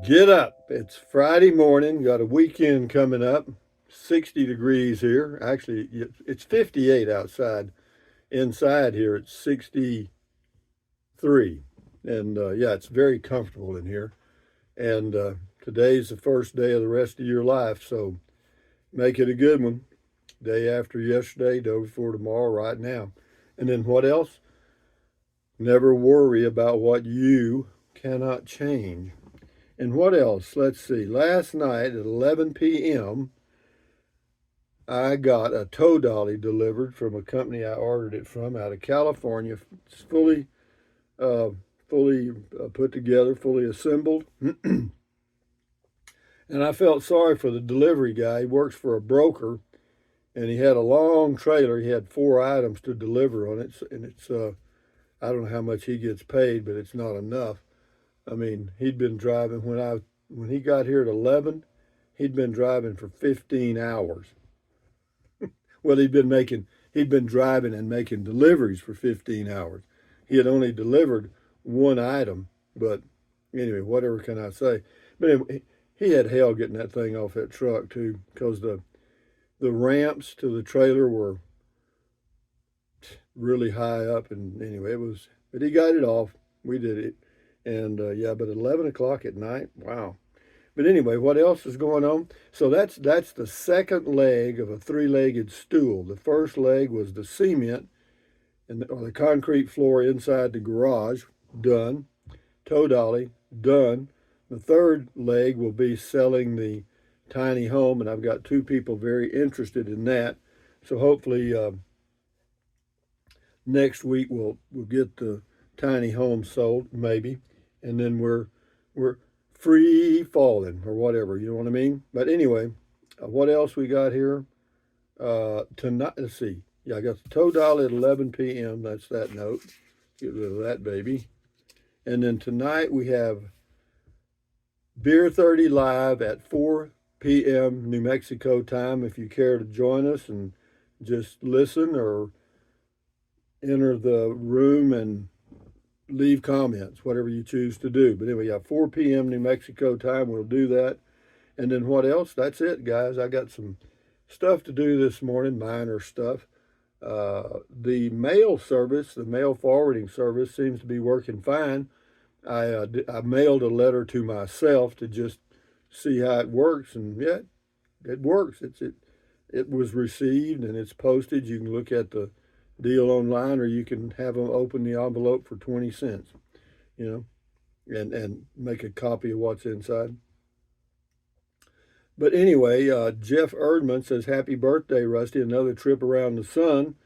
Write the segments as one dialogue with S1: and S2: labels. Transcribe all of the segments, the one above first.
S1: Get up. It's Friday morning. Got a weekend coming up. 60 degrees here. Actually, it's 58 outside. Inside here, it's 63. And yeah, it's very comfortable in here. And today's the first day of the rest of your life. So make it a good one. Day after yesterday, day before tomorrow, right now. And then what else? Never worry about what you cannot change. And what else? Let's see. Last night at 11 p.m., I got a tow dolly delivered from a company I ordered it from out of California. It's uh, fully put together, fully assembled. And I felt sorry for the delivery guy. He works for a broker, and he had a long trailer. He had 4 items to deliver on it, and it's I don't know how much he gets paid, but it's not enough. I mean, he'd been driving when he got here at 11. He'd been driving for 15 hours. Well, he'd been driving and making deliveries for 15 hours. He had only delivered one item, but anyway, whatever can I say? But anyway, he had hell getting that thing off that truck too, because the ramps to the trailer were really high up, and anyway, but he got it off. We did it, and yeah, but 11 o'clock at night, wow. But anyway, what else is going on? So that's the second leg of a three-legged stool. The first leg was the cement or the concrete floor inside the garage, done. Tow dolly, done. The third leg will be selling the tiny home, and I've got two people very interested in that. So hopefully next week we'll get the tiny home sold, maybe, and then we're free falling or whatever, you know what I mean? But anyway, what else we got here? Tonight, let's see. Yeah, I got the tow dolly at 11 p.m. That's that note. Get rid of that baby. And then tonight we have Beer 30 live at 4 p.m. New Mexico time. If you care to join us and just listen or enter the room and leave comments, whatever you choose to do. But anyway, yeah, 4 p.m. New Mexico time, we'll do that. And then what else? That's it, guys. I got some stuff to do this morning, minor stuff. The mail service, the mail forwarding service, seems to be working fine. I mailed a letter to myself to just see how it works, and yeah, it works. It was received and it's posted. You can look at the deal online, or you can have them open the envelope for 20 cents, you know, and make a copy of what's inside. But anyway, Jeff Erdman says, "Happy birthday, Rusty. Another trip around the sun.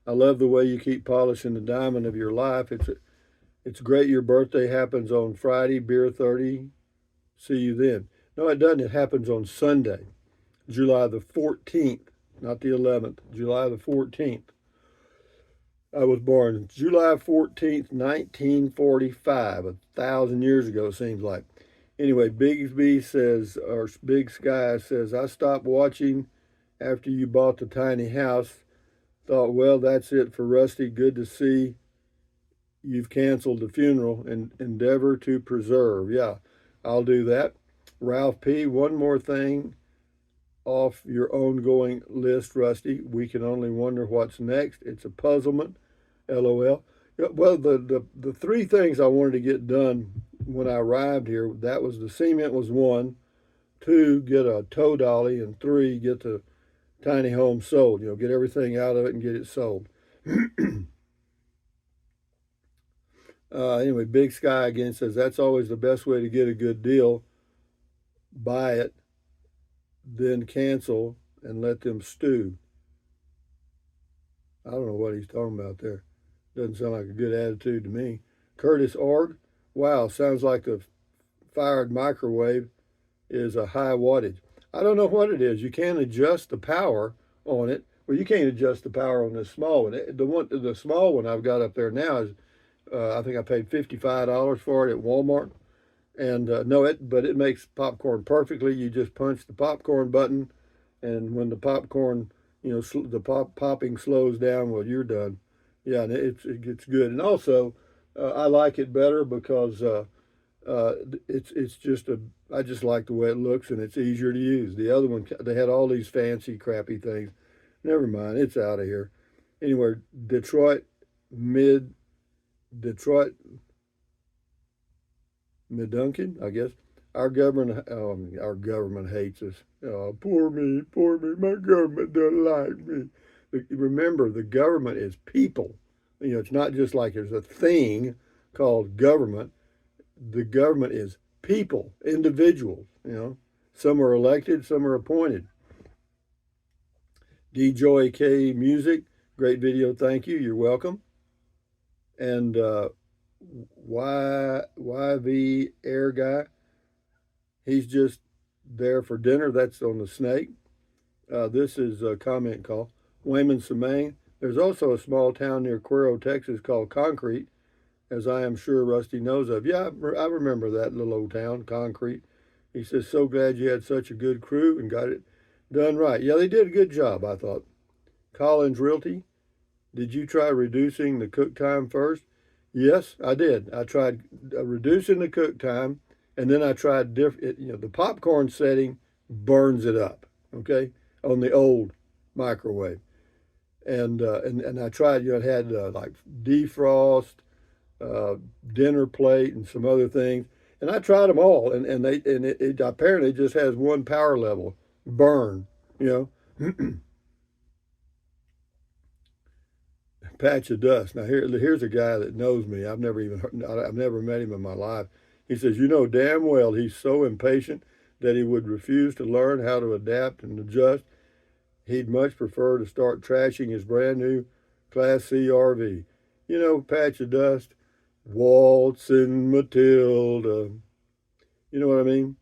S1: I love the way you keep polishing the diamond of your life. It's great your birthday happens on Friday, Beer 30. See you then." No, it doesn't. It happens on Sunday, July the 14th, not the 11th, July the 14th. I was born July 14th, 1945, 1,000 years ago, seems like. Anyway, Bigsby says, or Big Sky says, "I stopped watching after you bought the tiny house. Thought, well, that's it for Rusty. Good to see you've canceled the funeral and endeavor to preserve." Yeah, I'll do that. Ralph P., one more thing off your ongoing list, Rusty. We can only wonder what's next. It's a puzzlement. LOL. Yeah, well, the three things I wanted to get done when I arrived here, that was the cement was one, two, get a tow dolly, and three, get the tiny home sold. You know, get everything out of it and get it sold. Anyway, Big Sky again says that's always the best way to get a good deal. Buy it, then cancel and let them stew. I don't know what he's talking about there. Doesn't sound like a good attitude to me. Curtis Org, wow, sounds like the fired microwave is a high wattage. I don't know what it is. You can't adjust the power on it. Well, you can't adjust the power on this small one. The small one I've got up there now is, I think I paid $55 for it at Walmart. And no, but it makes popcorn perfectly. You just punch the popcorn button, and when the popcorn, the popping slows down, well, you're done. Yeah, and it gets good. And also, I like it better because It's just I just like the way it looks and it's easier to use. The other one, they had all these fancy crappy things. Never mind, it's out of here. Anyway, Detroit mid Detroit Midunkin, I guess. Our government hates us. Oh, poor me. My government doesn't like me. Remember, the government is people. You know, it's not just like there's a thing called government. The government is people, individuals. You know, some are elected, some are appointed. DJoy K Music, great video. Thank you. You're welcome. And YV Air Guy, he's just there for dinner. That's on the snake. This is a comment call. Wayman Semaine. There's also a small town near Cuero, Texas called Concrete, as I am sure Rusty knows of. Yeah, I remember that little old town, Concrete. He says, so glad you had such a good crew and got it done right. Yeah, they did a good job, I thought. Collins Realty. Did you try reducing the cook time first? Yes, I did. I tried reducing the cook time, and then I tried different. You know, the popcorn setting burns it up. Okay, on the old microwave, and I tried. You know, it had like defrost, dinner plate, and some other things, and I tried them all, and it apparently just has one power level, burn. You know. Patch of dust. Now here's a guy that knows me. I've never met him in my life. He says, you know damn well he's so impatient that he would refuse to learn how to adapt and adjust. He'd much prefer to start trashing his brand new Class C RV. You know, patch of dust, waltzing Matilda. You know what I mean?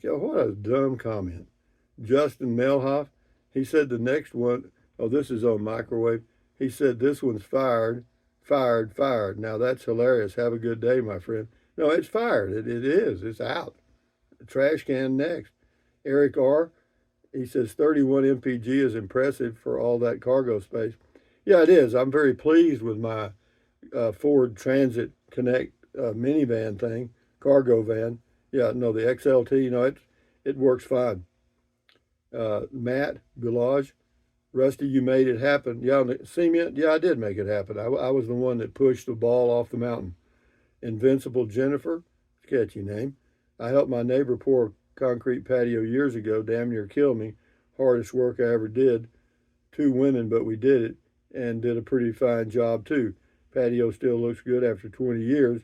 S1: Yeah, what a dumb comment. Justin Melhoff, he said the next one, oh, this is on microwave. He said, this one's fired. Now that's hilarious. Have a good day, my friend. No, it's fired. It is. It's out. Trash can next. Eric R., he says 31 mpg is impressive for all that cargo space. Yeah, it is. I'm very pleased with my Ford Transit Connect minivan thing, cargo van. Yeah, no, the XLT, no, it works fine. Matt Gulage, Rusty, you made it happen. Yeah, cement. Yeah, I did make it happen. I was the one that pushed the ball off the mountain. Invincible Jennifer, sketchy name. I helped my neighbor pour a concrete patio years ago. Damn near killed me. Hardest work I ever did. 2 women, but we did it and did a pretty fine job too. Patio still looks good after 20 years.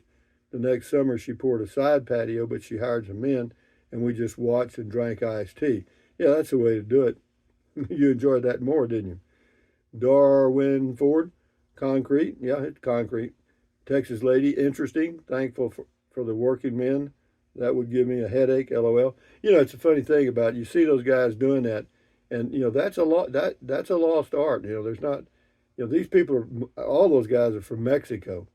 S1: The next summer she poured a side patio, but she hired some men and we just watched and drank iced tea. Yeah, that's the way to do it. You enjoyed that more, didn't you? Darwin Ford, concrete. Yeah, it's concrete. Texas lady, interesting. Thankful for the working men. That would give me a headache, LOL. You know, it's a funny thing about it. You see those guys doing that, and you know that's that's a lost art. You know, there's not. You know, these people are all those guys are from Mexico,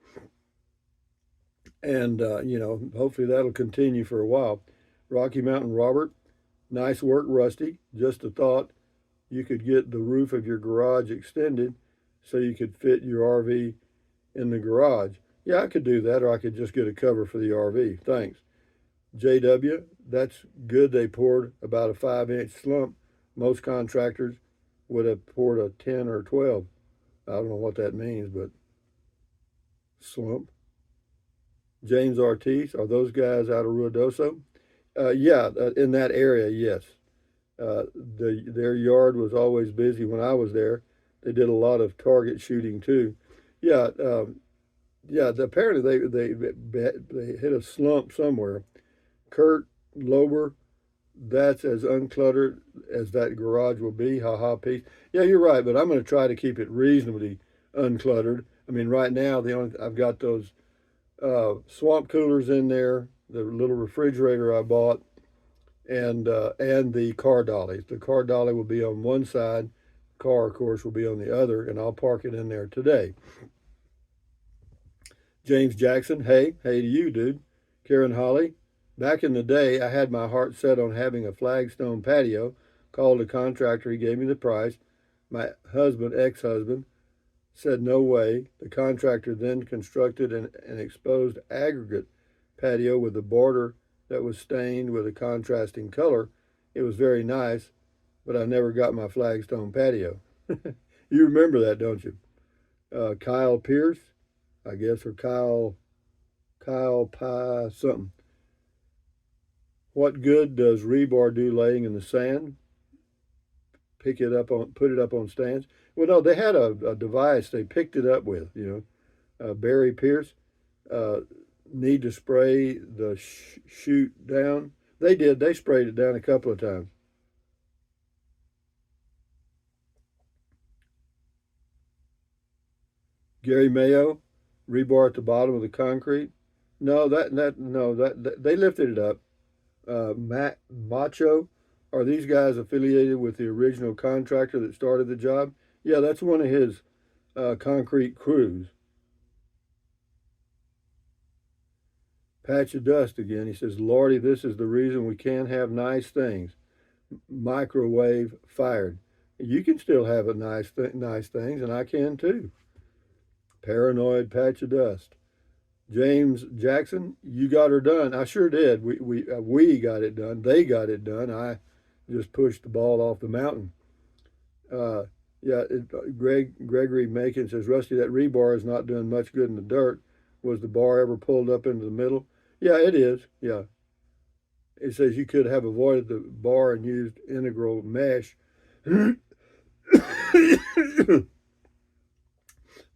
S1: and you know, hopefully that'll continue for a while. Rocky Mountain Robert, nice work, Rusty. Just a thought. You could get the roof of your garage extended so you could fit your RV in the garage. Yeah, I could do that, or I could just get a cover for the RV. Thanks. JW, that's good. They poured about a 5-inch slump. Most contractors would have poured a 10 or 12. I don't know what that means, but slump. James Ortiz, are those guys out of Ruidoso? Yeah, in that area, yes. Their yard was always busy when I was there. They did a lot of target shooting too. Yeah, yeah. Apparently they hit a slump somewhere. Kurt Lober, that's as uncluttered as that garage will be. Ha ha. Peace. Yeah, you're right, but I'm going to try to keep it reasonably uncluttered. I mean, right now I've got those swamp coolers in there, the little refrigerator I bought, and the car dollies. The car dolly will be on one side, car, of course, will be on the other, and I'll park it in there today. James Jackson, hey to you, dude. Karen Holly, back in the day, I had my heart set on having a flagstone patio. Called a contractor, he gave me the price. My ex-husband, said no way. The contractor then constructed an exposed aggregate patio with a border that was stained with a contrasting color. It was very nice, but I never got my flagstone patio. You remember that, don't you? Kyle Pierce, I guess, or Kyle Pie something. What good does rebar do laying in the sand? Put it up on stands. Well, no, they had a device they picked it up with. Barry Pierce. Uh, Need to spray the chute down. They did. They sprayed it down a couple of times. Gary Mayo, rebar at the bottom of the concrete. No, that they lifted it up. Matt Macho, are these guys affiliated with the original contractor that started the job? Yeah, that's one of his concrete crews. Patch of dust again. He says, Lordy, this is the reason we can't have nice things. Microwave fired. You can still have nice things, and I can too. Paranoid patch of dust. James Jackson, you got her done. I sure did. We got it done. They got it done. I just pushed the ball off the mountain. Uh, yeah, Gregory Macon says, Rusty, that rebar is not doing much good in the dirt. Was the bar ever pulled up into the middle? Yeah, it is. Yeah. It says you could have avoided the bar and used integral mesh.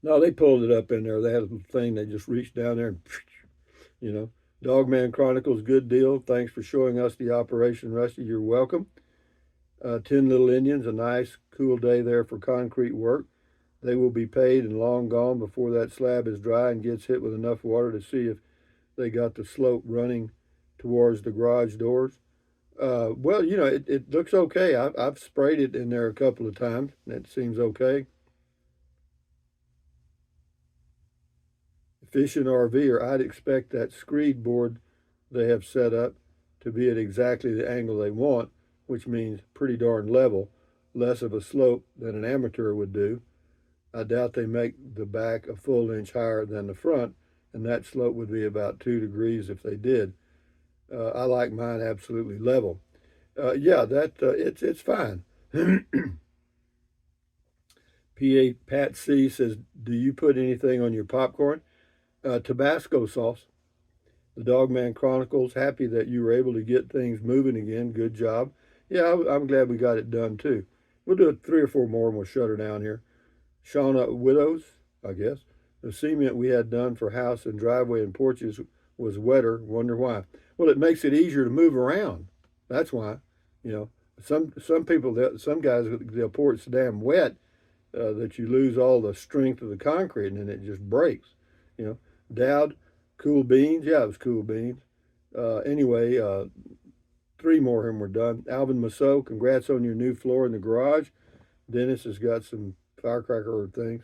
S1: No, they pulled it up in there. They had a thing. They just reached down there and, you know. Dogman Chronicles, good deal. Thanks for showing us the operation, Rusty. You're welcome. 10 Little Indians, a nice, cool day there for concrete work. They will be paid and long gone before that slab is dry and gets hit with enough water to see if they got the slope running towards the garage doors. Well, it looks okay. I've sprayed it in there a couple of times. It seems okay. Fishing RVer, I'd expect that screed board they have set up to be at exactly the angle they want, which means pretty darn level, less of a slope than an amateur would do. I doubt they make the back a full inch higher than the front, and that slope would be about 2 degrees if they did. I like mine absolutely level. Yeah, it's fine. Pat C says, do you put anything on your popcorn? Tabasco sauce. The Dogman Chronicles, happy that you were able to get things moving again. Good job. Yeah, I'm glad we got it done too. We'll do 3 or 4 more and we'll shut her down here. Shauna Widows, I guess. The cement we had done for house and driveway and porches was wetter. Wonder why. Well, it makes it easier to move around. That's why. Some people, some guys, they'll pour it so damn wet that you lose all the strength of the concrete and then it just breaks. Dowd, cool beans. Yeah, it was cool beans. Anyway, 3 more and we're done. Alvin Masso, congrats on your new floor in the garage. Dennis has got some firecracker things.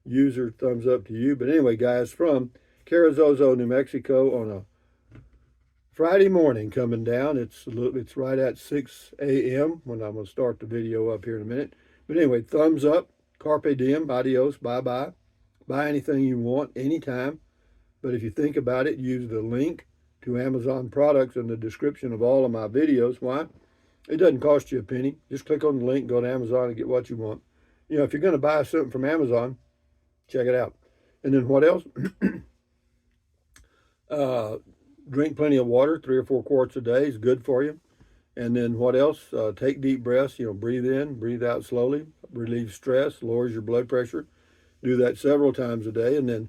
S1: User, thumbs up to you. But anyway, guys, from Carrizozo, New Mexico on a Friday morning coming down. It's right at 6 a.m. when I'm going to start the video up here in a minute. But anyway, thumbs up. Carpe diem. Adios. Bye-bye. Buy anything you want anytime. But if you think about it, use the link to Amazon products in the description of all of my videos. Why? It doesn't cost you a penny. Just click on the link, go to Amazon and get what you want. If you're going to buy something from Amazon, check it out. And then what else? Drink plenty of water, 3 or 4 quarts a day is good for you. And then what else? Take deep breaths, breathe in, breathe out slowly, relieve stress, lowers your blood pressure. Do that several times a day. And then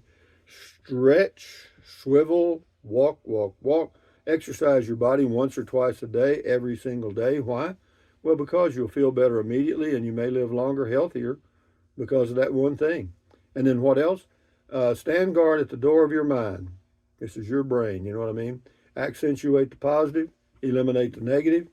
S1: stretch, swivel, walk. Exercise your body once or twice a day, every single day. Why? Well, because you'll feel better immediately and you may live longer, healthier because of that one thing. And then what else? Stand guard at the door of your mind. This is your brain, you know what I mean? Accentuate the positive, eliminate the negative.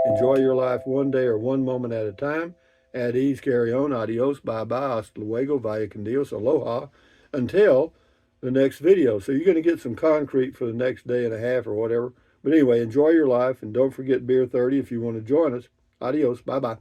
S1: Enjoy your life one day or one moment at a time. At ease, carry on. Adios, bye-bye, hasta luego, vaya con Dios, aloha. Until the next video. So you're going to get some concrete for the next day and a half or whatever. But anyway, enjoy your life and don't forget Beer 30 if you want to join us. Adios. Bye-bye.